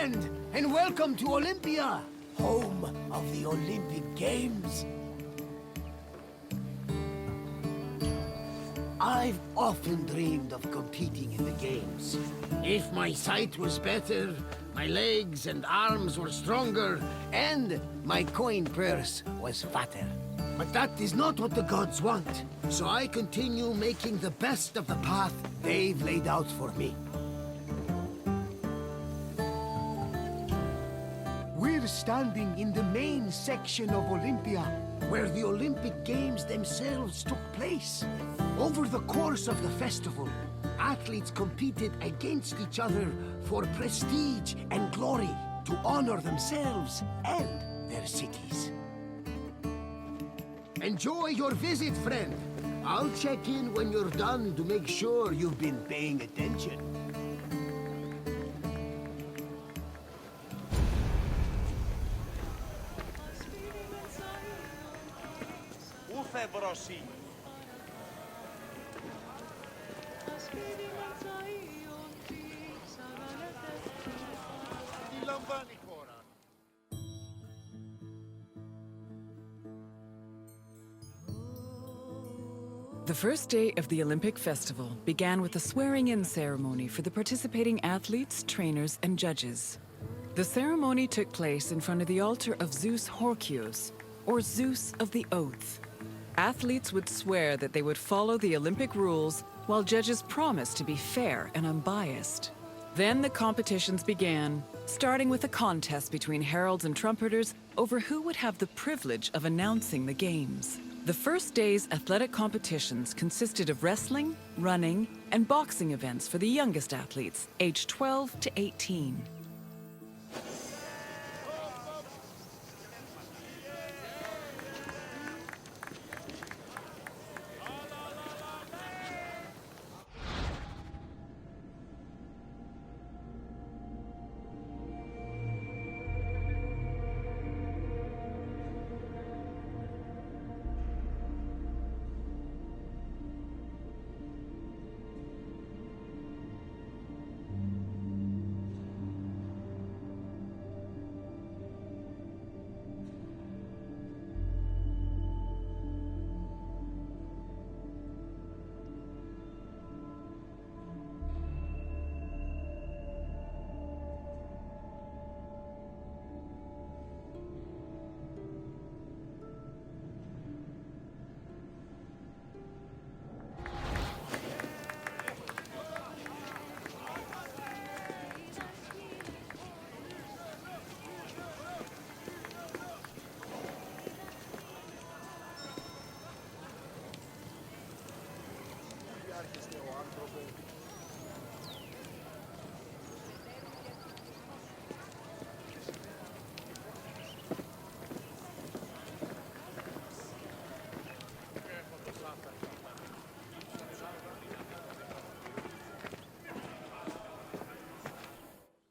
friend, and welcome to Olympia, home of the Olympic Games. I've often dreamed of competing in the Games. If my sight was better, my legs and arms were stronger, and my coin purse was fatter. But that is not what the gods want, so I continue making the best of the path they've laid out for me. We're standing in the main section of Olympia, where the Olympic Games themselves took place. Over the course of the festival, athletes competed against each other for prestige and glory to honor themselves and their cities. Enjoy your visit, friend. I'll check in when you're done to make sure you've been paying attention. The first day of the Olympic Festival began with a swearing-in ceremony for the participating athletes, trainers, and judges. The ceremony took place in front of the altar of Zeus Horkios, or Zeus of the Oath. Athletes would swear that they would follow the Olympic rules, while judges promised to be fair and unbiased. Then the competitions began, starting with a contest between heralds and trumpeters over who would have the privilege of announcing the games. The first day's athletic competitions consisted of wrestling, running, and boxing events for the youngest athletes, aged 12 to 18.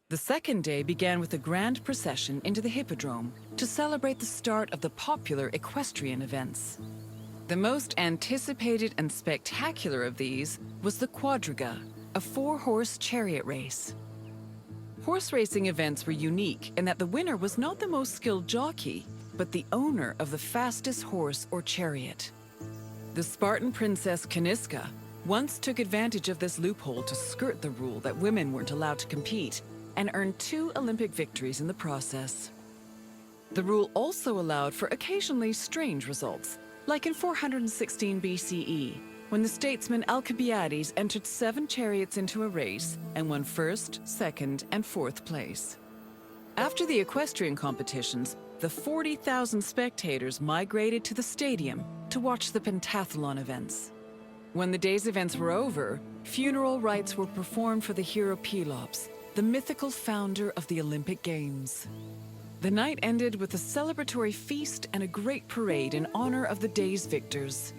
The second day began with a grand procession into the Hippodrome to celebrate the start of the popular equestrian events. The most anticipated and spectacular of these was the quadriga, a four-horse chariot race. Horse racing events were unique in that the winner was not the most skilled jockey, but the owner of the fastest horse or chariot. The Spartan princess Caniska once took advantage of this loophole to skirt the rule that women weren't allowed to compete, and earned 2 Olympic victories in the process. The rule also allowed for occasionally strange results, like in 416 BCE, when the statesman Alcibiades entered 7 chariots into a race and won first, second, and fourth place. After the equestrian competitions, the 40,000 spectators migrated to the stadium to watch the Pentathlon events. When the day's events were over, funeral rites were performed for the hero Pelops, the mythical founder of the Olympic Games. The night ended with a celebratory feast and a great parade in honor of the day's victors.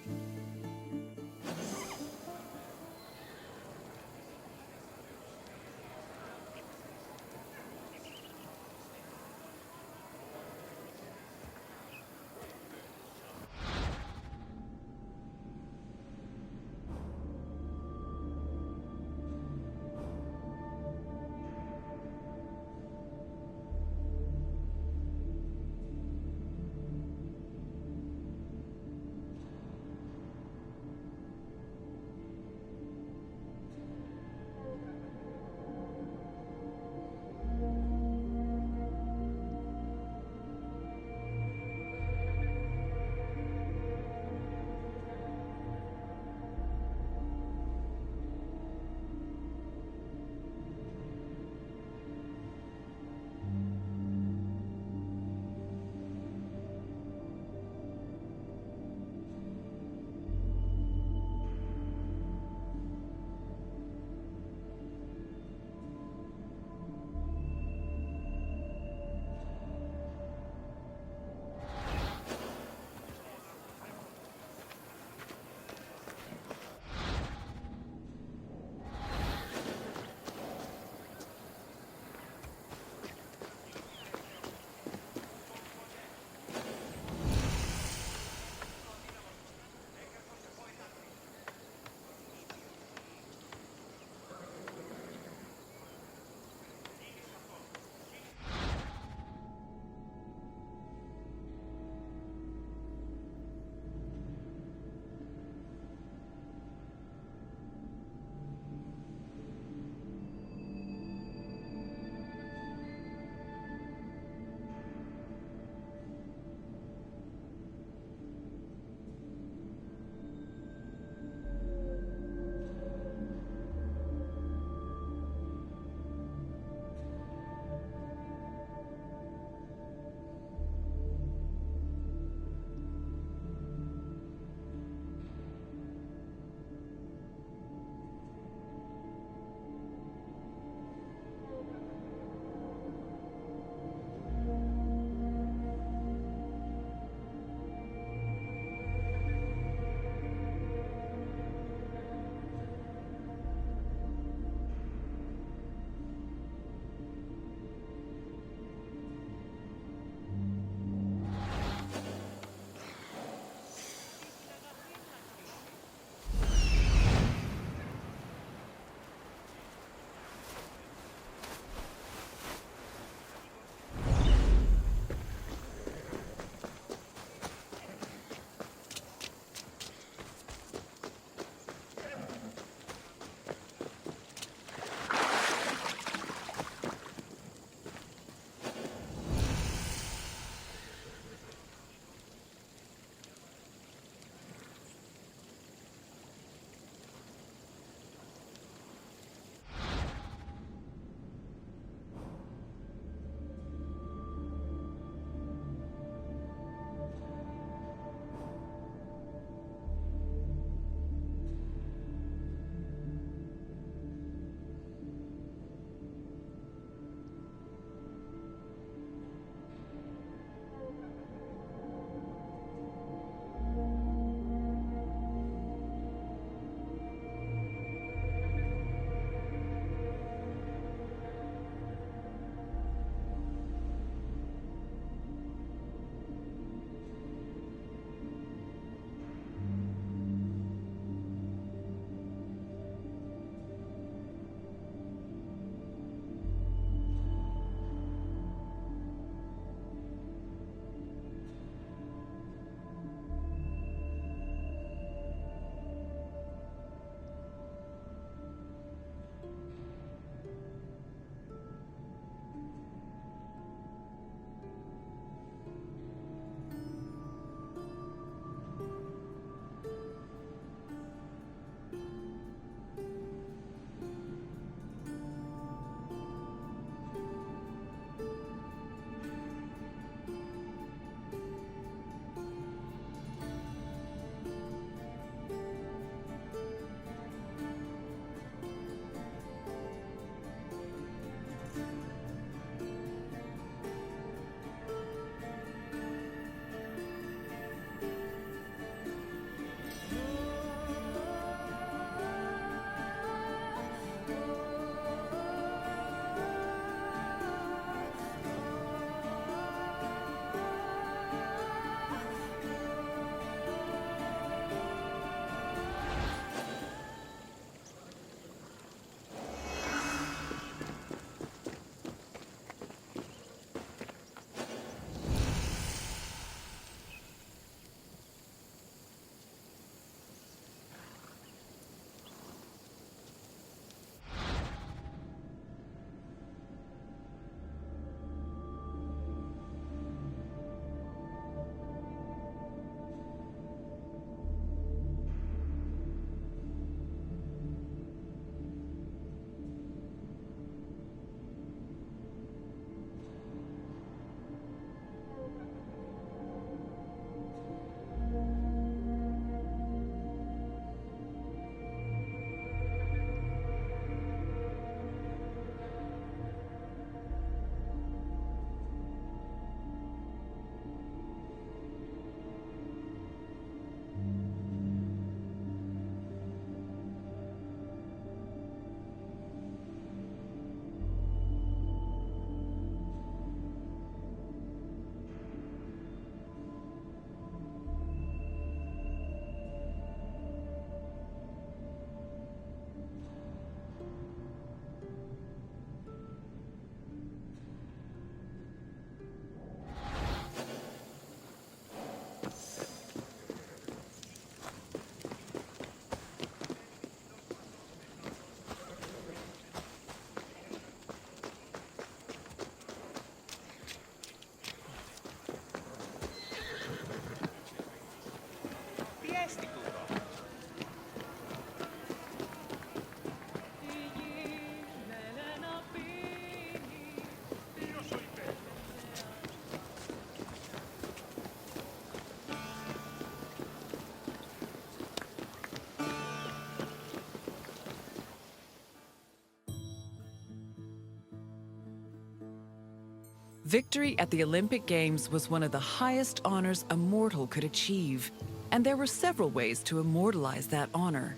Victory at the Olympic Games was one of the highest honors a mortal could achieve, and there were several ways to immortalize that honor.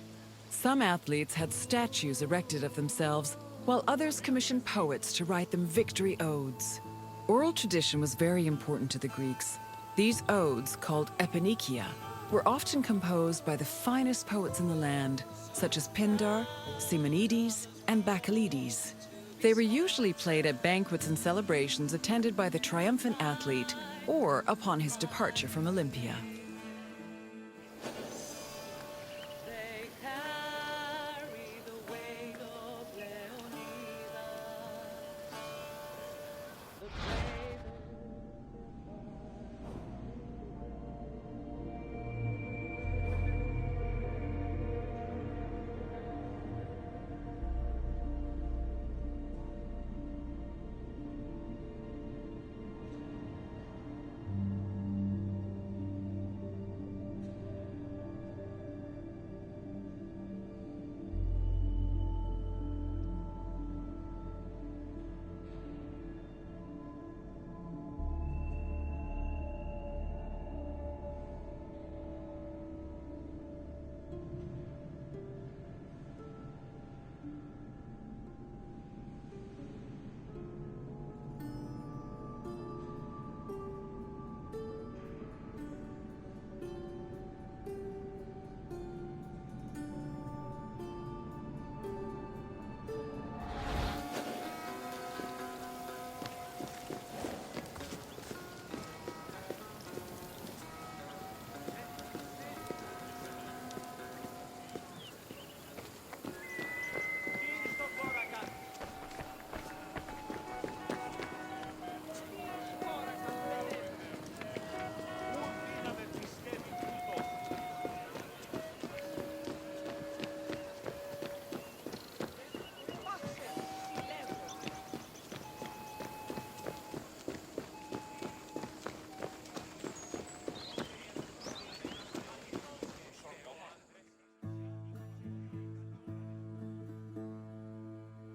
Some athletes had statues erected of themselves, while others commissioned poets to write them victory odes. Oral tradition was very important to the Greeks. These odes, called eponychia, were often composed by the finest poets in the land, such as Pindar, Simonides, and Bacchylides. They were usually played at banquets and celebrations attended by the triumphant athlete or upon his departure from Olympia.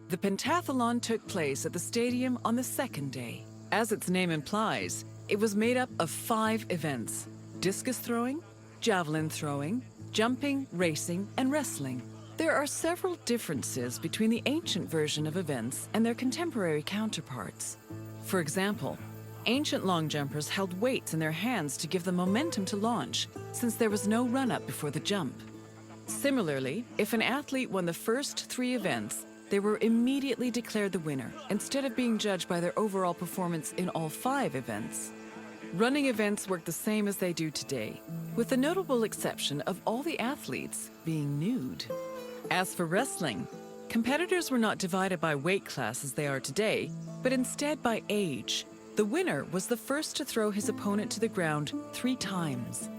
The Pentathlon took place at the stadium on the second day. As its name implies, it was made up of 5 events: discus throwing, javelin throwing, jumping, racing, and wrestling. There are several differences between the ancient version of events and their contemporary counterparts. For example, ancient long jumpers held weights in their hands to give them momentum to launch, since there was no run-up before the jump. Similarly, if an athlete won the first 3 events, they were immediately declared the winner, instead of being judged by their overall performance in all 5 events. Running events work the same as they do today, with the notable exception of all the athletes being nude. As for wrestling, competitors were not divided by weight class as they are today, but instead by age. The winner was the first to throw his opponent to the ground 3 times.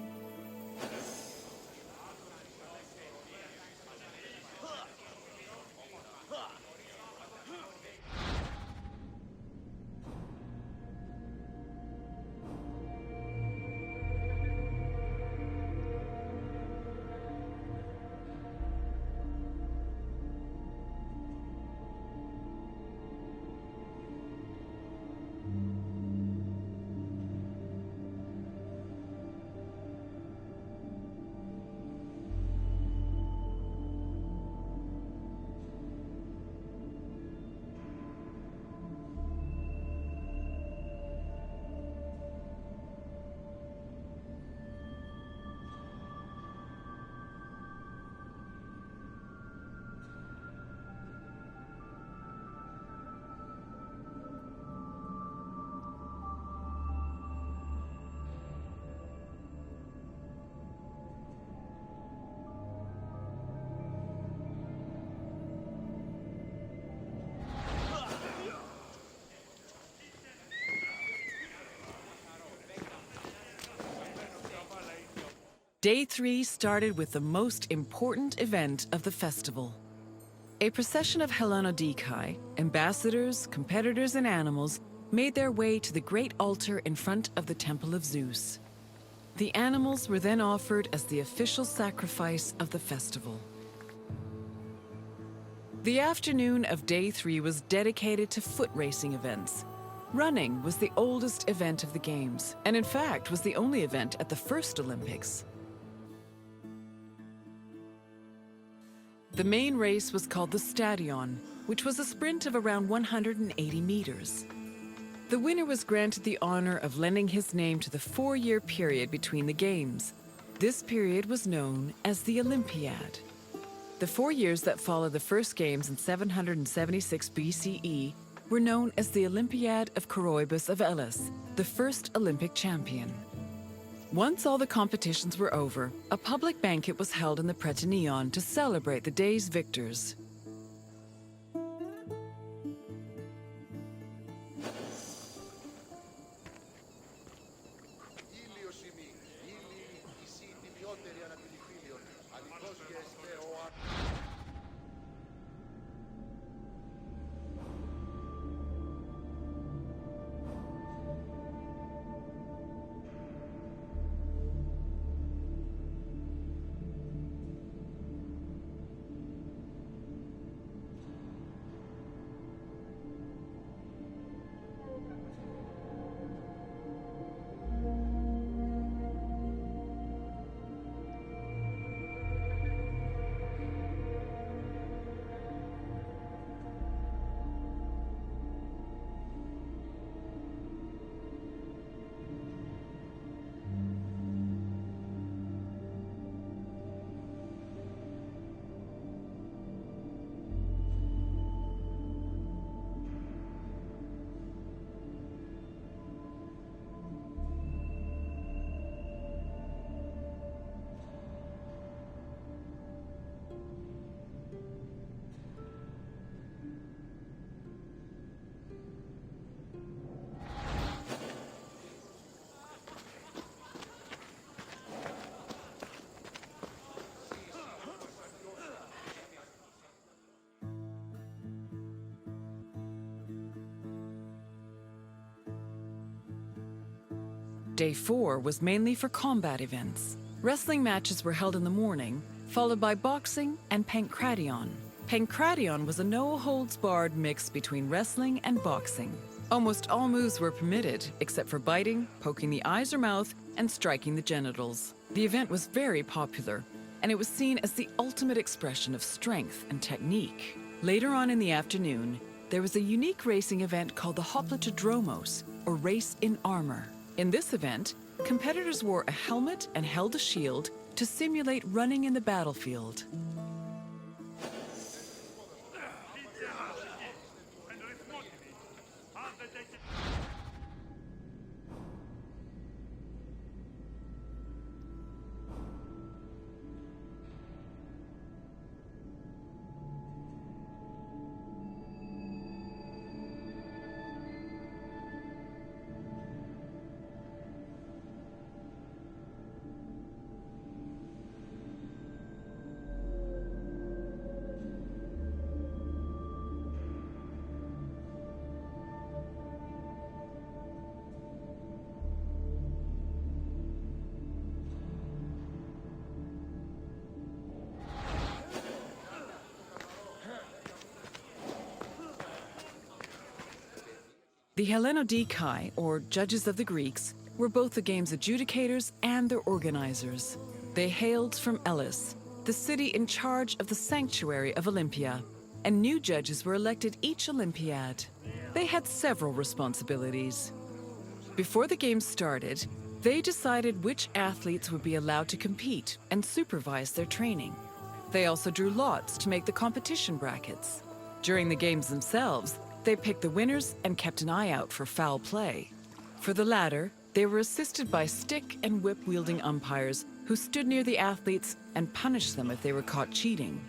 Day 3 started with the most important event of the festival. A procession of Hellanodikai, ambassadors, competitors, and animals made their way to the great altar in front of the Temple of Zeus. The animals were then offered as the official sacrifice of the festival. The afternoon of Day 3 was dedicated to foot racing events. Running was the oldest event of the Games, and in fact was the only event at the first Olympics. The main race was called the stadion, which was a sprint of around 180 meters. The winner was granted the honor of lending his name to the 4-year period between the Games. This period was known as the Olympiad. The 4 years that followed the first Games in 776 BCE were known as the Olympiad of Coroebus of Elis, the first Olympic champion. Once all the competitions were over, a public banquet was held in the Pentathlon to celebrate the day's victors. Day 4 was mainly for combat events. Wrestling matches were held in the morning, followed by boxing and pankration. Pankration was a no-holds-barred mix between wrestling and boxing. Almost all moves were permitted, except for biting, poking the eyes or mouth, and striking the genitals. The event was very popular, and it was seen as the ultimate expression of strength and technique. Later on in the afternoon, there was a unique racing event called the Hoplitodromos, or Race in Armor. In this event, competitors wore a helmet and held a shield to simulate running in the battlefield. The Hellenodikai, or judges of the Greeks, were both the game's adjudicators and their organizers. They hailed from Elis, the city in charge of the sanctuary of Olympia, and new judges were elected each Olympiad. They had several responsibilities. Before the games started, they decided which athletes would be allowed to compete and supervise their training. They also drew lots to make the competition brackets. During the games themselves, they picked the winners and kept an eye out for foul play. For the latter, they were assisted by stick and whip-wielding umpires who stood near the athletes and punished them if they were caught cheating.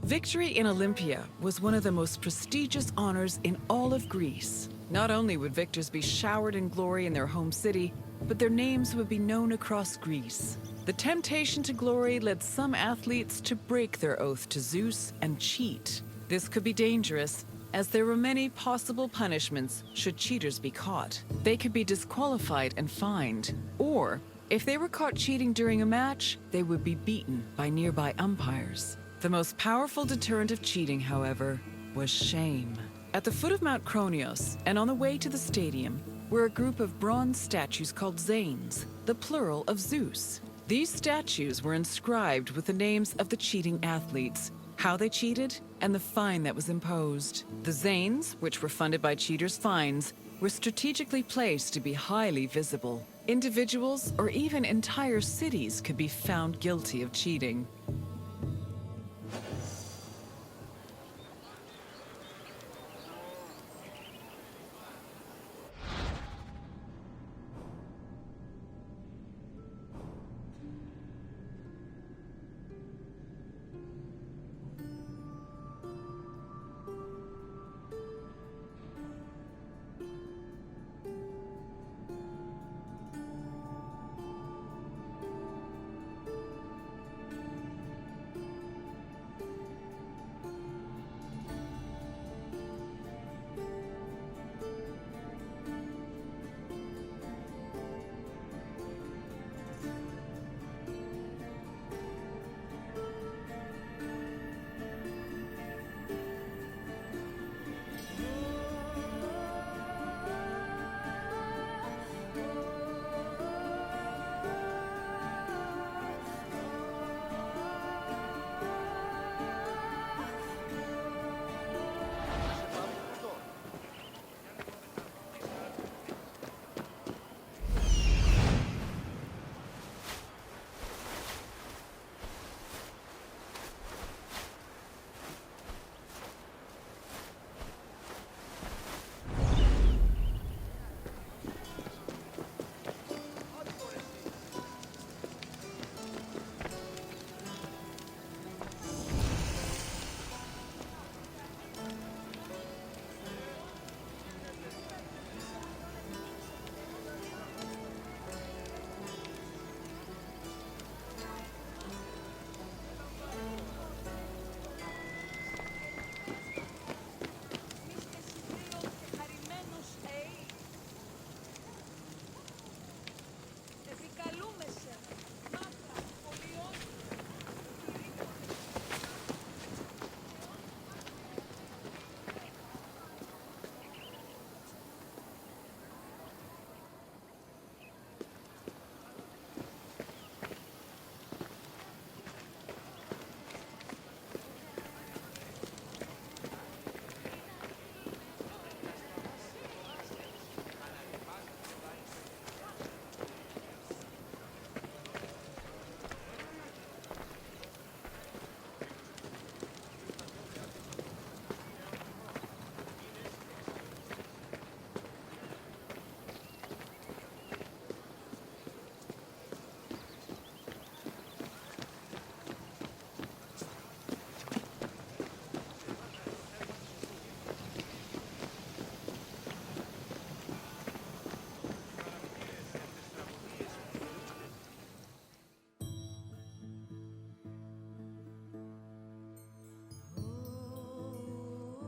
Victory in Olympia was one of the most prestigious honors in all of Greece. Not only would victors be showered in glory in their home city, but their names would be known across Greece. The temptation to glory led some athletes to break their oath to Zeus and cheat. This could be dangerous, as there were many possible punishments should cheaters be caught. They could be disqualified and fined, or if they were caught cheating during a match, they would be beaten by nearby umpires. The most powerful deterrent of cheating, however, was shame. At the foot of Mount Kronios, and on the way to the stadium, were a group of bronze statues called Zanes, the plural of Zeus. These statues were inscribed with the names of the cheating athletes, how they cheated, and the fine that was imposed. The Zanes, which were funded by cheaters' fines, were strategically placed to be highly visible. Individuals or even entire cities could be found guilty of cheating.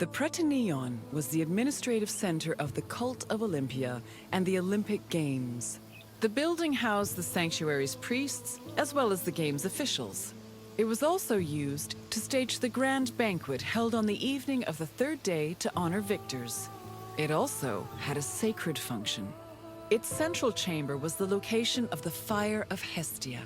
The Pentathlon was the administrative center of the cult of Olympia and the Olympic Games. The building housed the sanctuary's priests as well as the Games officials. It was also used to stage the grand banquet held on the evening of the third day to honor victors. It also had a sacred function. Its central chamber was the location of the Fire of Hestia,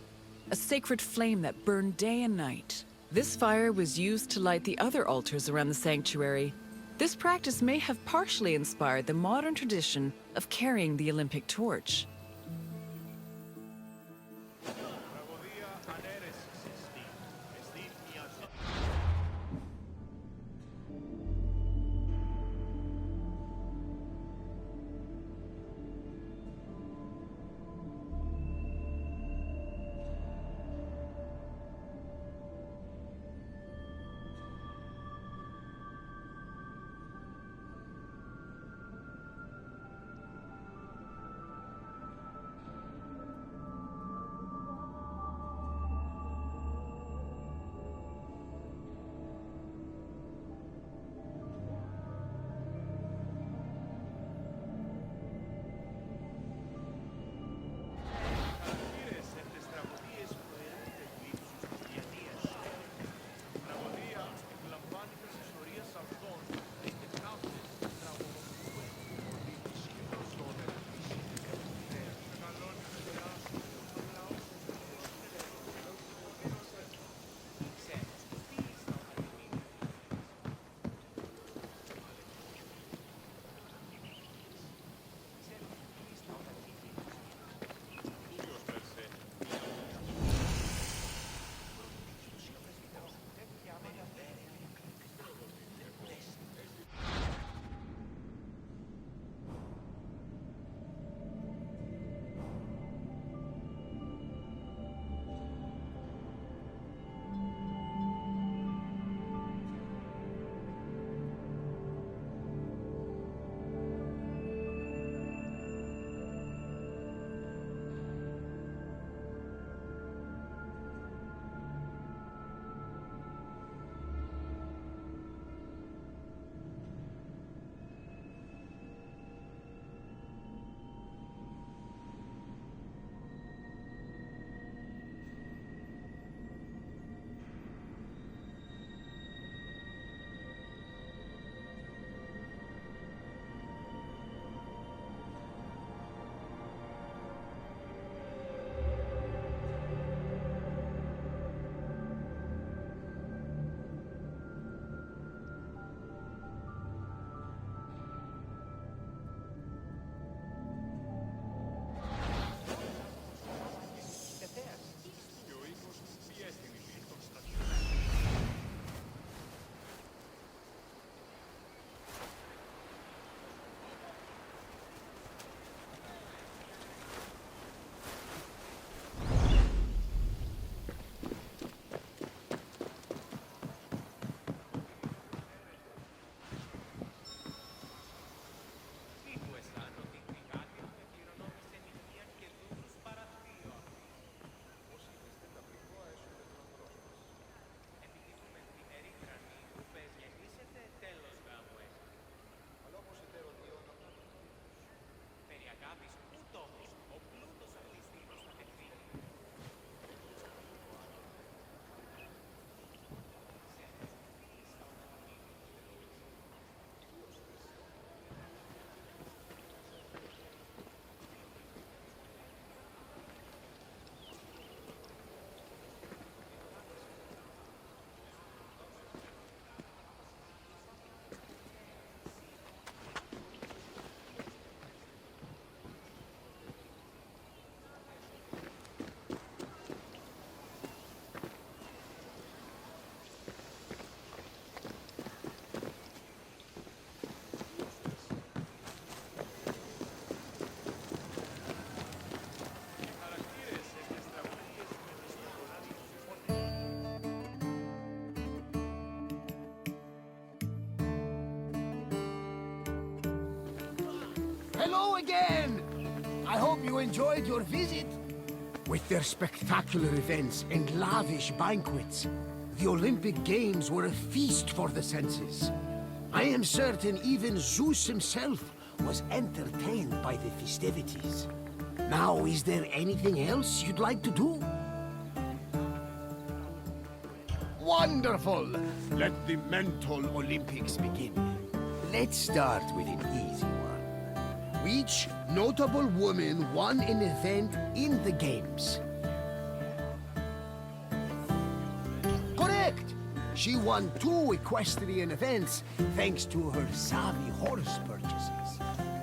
a sacred flame that burned day and night. This fire was used to light the other altars around the sanctuary. This practice may have partially inspired the modern tradition of carrying the Olympic torch. Hello again! I hope you enjoyed your visit. With their spectacular events and lavish banquets, the Olympic Games were a feast for the senses. I am certain even Zeus himself was entertained by the festivities. Now, is there anything else you'd like to do? Wonderful! Let the mental Olympics begin. Let's start with an easy one. Which notable woman won an event in the Games? Correct! She won 2 equestrian events thanks to her savvy horse purchases.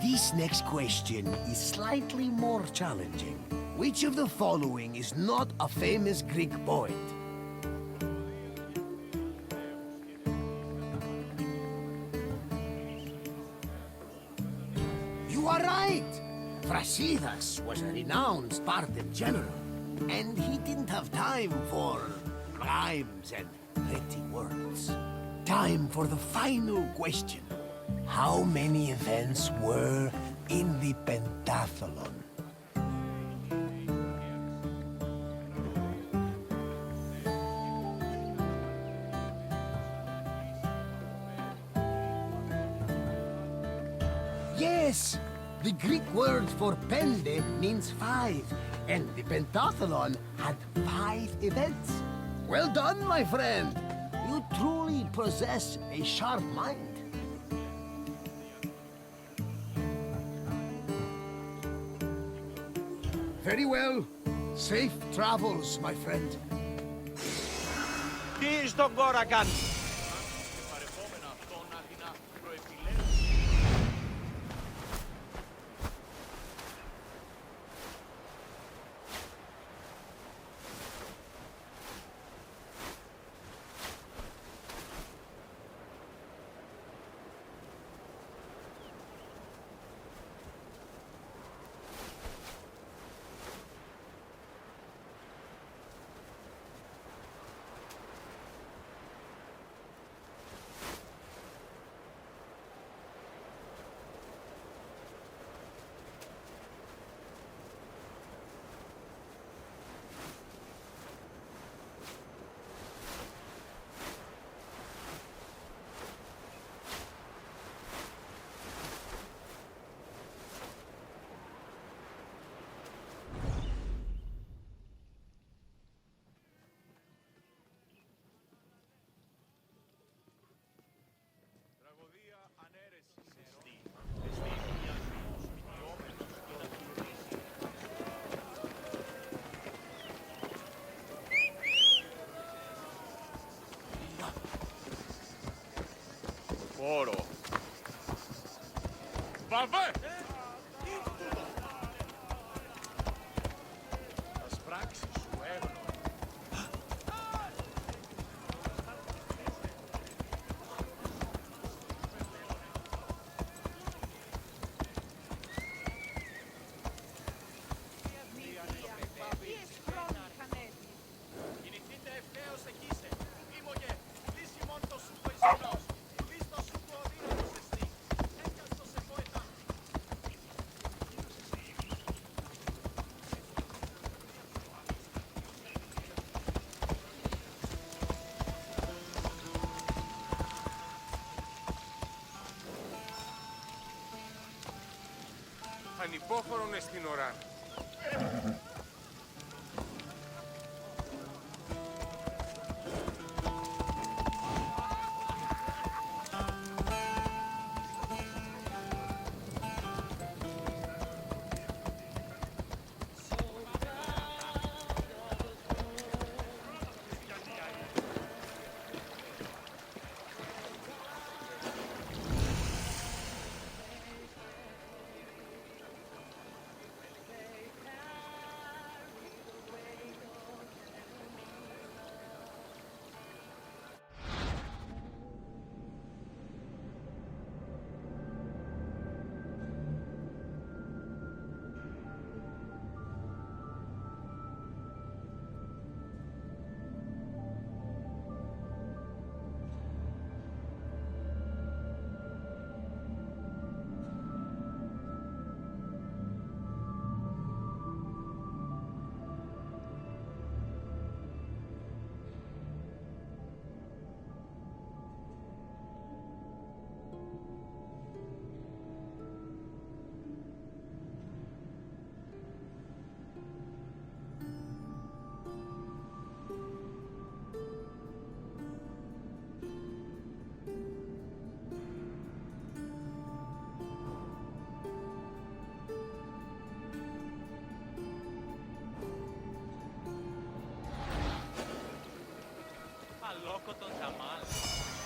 This next question is slightly more challenging. Which of the following is not a famous Greek poet? You are right! Brasidas was a renowned Spartan general, and he didn't have time for rhymes and pretty words. Time for the final question. How many events were in the Pentathlon? Yes! The Greek word for pende means 5, and the Pentathlon had 5 events. Well done, my friend! You truly possess a sharp mind. Very well. Safe travels, my friend. Τι στον κόρα κάνει. Oro. Βαβέ! Θα σπράξει σου έβνο. Κινηθείτε ευθέως εκείσε. Ήμογε, λύσει μόνο το σούκο Ισραήλος. Ανυπόφορον εστιν ωρά. 먹었던 자만